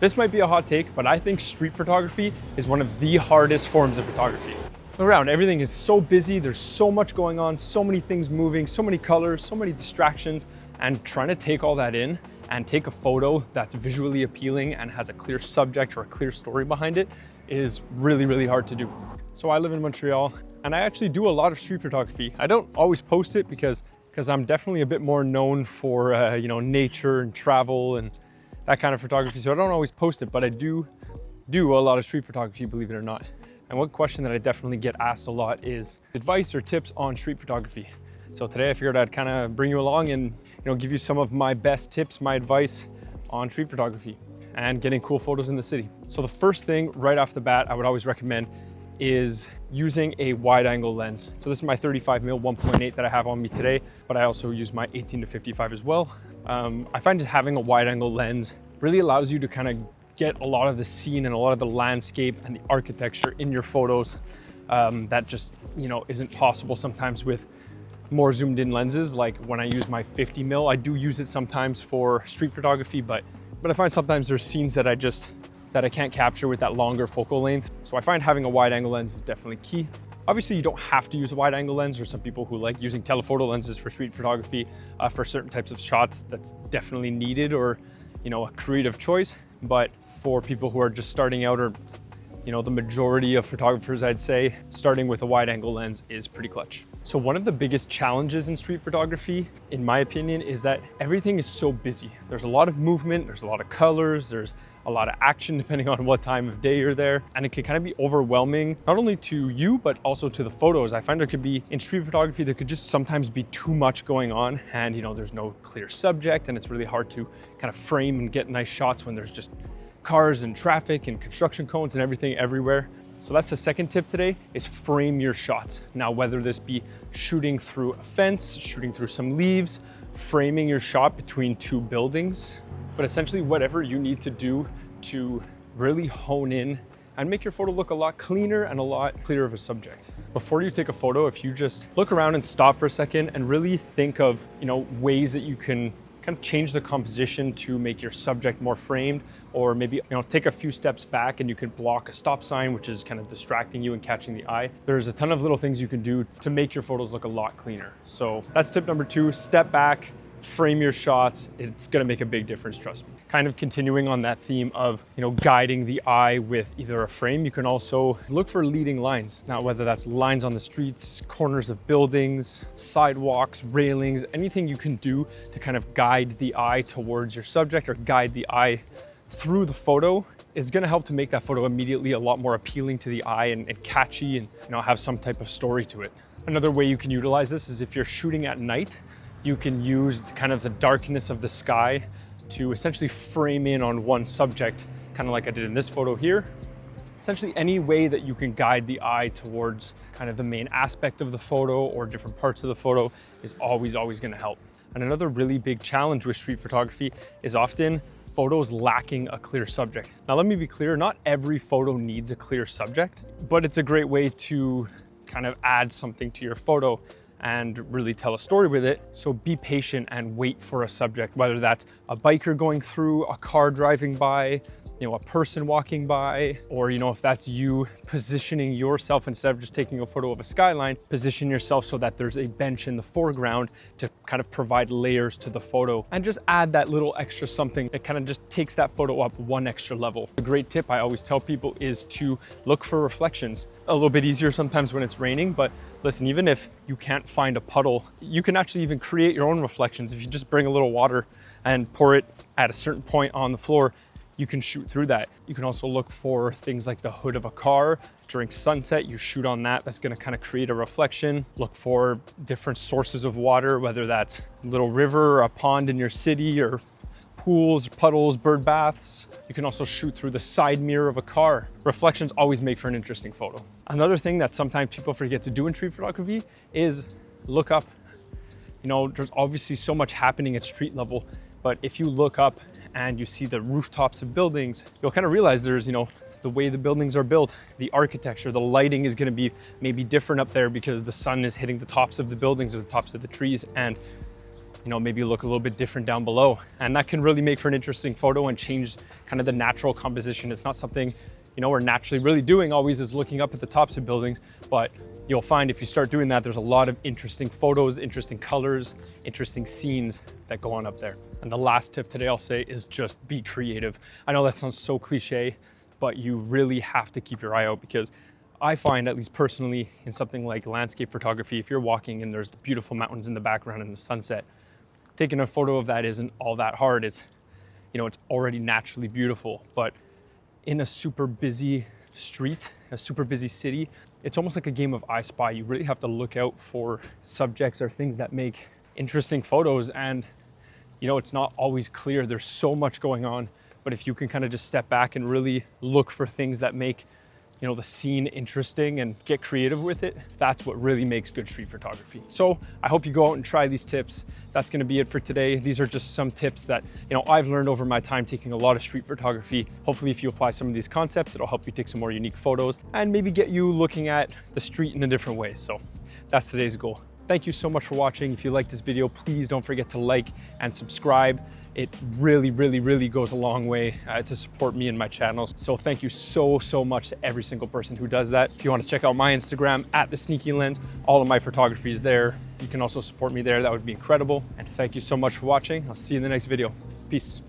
This might be a hot take, but I think street photography is one of the hardest forms of photography. Look around, everything is so busy, there's so much going on, so many things moving, so many colors, so many distractions, and trying to take all that in and take a photo that's visually appealing and has a clear subject or a clear story behind it is really, really hard to do. So I live in Montreal and I actually do a lot of street photography. I don't always post it because I'm definitely a bit more known for nature and travel and that kind of photography. So I don't always post it, but I do a lot of street photography, believe it or not. And one question that I definitely get asked a lot is advice or tips on street photography. So today I figured I'd kind of bring you along and give you some of my best tips, my advice on street photography and getting cool photos in the city. So the first thing right off the bat I would always recommend is using a wide angle lens. So this is my 35mm 1.8 that I have on me today, but I also use my 18-55 as well. I find that having a wide angle lens really allows you to kind of get a lot of the scene and a lot of the landscape and the architecture in your photos that just isn't possible sometimes with more zoomed in lenses. Like when I use my 50mm, I do use it sometimes for street photography, but I find sometimes there's scenes that I can't capture with that longer focal length. So I find having a wide angle lens is definitely key. Obviously you don't have to use a wide angle lens. There's some people who like using telephoto lenses for street photography for certain types of shots. That's definitely needed or a creative choice. But for people who are just starting out, or the majority of photographers, I'd say, starting with a wide angle lens is pretty clutch. So one of the biggest challenges in street photography, in my opinion, is that everything is so busy. There's a lot of movement, there's a lot of colors, there's a lot of action depending on what time of day you're there. And it can kind of be overwhelming, not only to you, but also to the photos. I find there could be, in street photography, there could just sometimes be too much going on and there's no clear subject and it's really hard to kind of frame and get nice shots when there's just cars and traffic and construction cones and everything everywhere. So that's the second tip today, is frame your shots. Now, whether this be shooting through a fence, shooting through some leaves, framing your shot between two buildings, but essentially whatever you need to do to really hone in and make your photo look a lot cleaner and a lot clearer of a subject. Before you take a photo, if you just look around and stop for a second and really think of, ways that you can kind of change the composition to make your subject more framed, or maybe take a few steps back and you could block a stop sign, which is kind of distracting you and catching the eye. There's a ton of little things you can do to make your photos look a lot cleaner. So that's tip number 2, step back, frame your shots. It's gonna make a big difference, trust me. Kind of continuing on that theme of, guiding the eye with either a frame, you can also look for leading lines. Now, whether that's lines on the streets, corners of buildings, sidewalks, railings, anything you can do to kind of guide the eye towards your subject or guide the eye through the photo is gonna help to make that photo immediately a lot more appealing to the eye and catchy and have some type of story to it. Another way you can utilize this is if you're shooting at night, you can use kind of the darkness of the sky to essentially frame in on one subject, kind of like I did in this photo here. Essentially any way that you can guide the eye towards kind of the main aspect of the photo or different parts of the photo is always gonna help. And another really big challenge with street photography is often photos lacking a clear subject. Now let me be clear, not every photo needs a clear subject, but it's a great way to kind of add something to your photo and really tell a story with it. So be patient and wait for a subject, whether that's a biker going through, a car driving by, a person walking by, or if that's you positioning yourself instead of just taking a photo of a skyline, position yourself so that there's a bench in the foreground to kind of provide layers to the photo and just add that little extra something that kind of just takes that photo up one extra level. A great tip I always tell people is to look for reflections. A little bit easier sometimes when it's raining, but listen, even if you can't find a puddle, you can actually even create your own reflections. If you just bring a little water and pour it at a certain point on the floor, you can shoot through that. You can also look for things like the hood of a car. During sunset, you shoot on that. That's gonna kind of create a reflection. Look for different sources of water, whether that's a little river, or a pond in your city, or pools, puddles, bird baths. You can also shoot through the side mirror of a car. Reflections always make for an interesting photo. Another thing that sometimes people forget to do in street photography is look up. There's obviously so much happening at street level, but if you look up and you see the rooftops of buildings, you'll kind of realize there's, the way the buildings are built, the architecture, the lighting is gonna be maybe different up there because the sun is hitting the tops of the buildings or the tops of the trees. And you know, maybe look a little bit different down below. And that can really make for an interesting photo and change kind of the natural composition. It's not something, you know, we're naturally really doing always is looking up at the tops of buildings, but you'll find if you start doing that, there's a lot of interesting photos, interesting colors, interesting scenes that go on up there. And the last tip today I'll say is just be creative. I know that sounds so cliche, but you really have to keep your eye out, because I find, at least personally, in something like landscape photography, if you're walking and there's the beautiful mountains in the background and the sunset, taking a photo of that isn't all that hard. It's, you know, it's already naturally beautiful. But in a super busy street, a super busy city, it's almost like a game of I Spy. You really have to look out for subjects or things that make interesting photos. And, you know, it's not always clear. There's so much going on. But if you can kind of just step back and really look for things that make, you know, the scene interesting and get creative with it, that's what really makes good street photography. So I hope you go out and try these tips. That's gonna be it for today. These are just some tips that, you know, I've learned over my time taking a lot of street photography. Hopefully if you apply some of these concepts, it'll help you take some more unique photos and maybe get you looking at the street in a different way. So that's today's goal. Thank you so much for watching. If you liked this video, please don't forget to like and subscribe. It really, really, really goes a long way to support me and my channels. So thank you so, so much to every single person who does that. If you want to check out my Instagram @thesneakylens, all of my photography is there. You can also support me there. That would be incredible. And thank you so much for watching. I'll see you in the next video. Peace.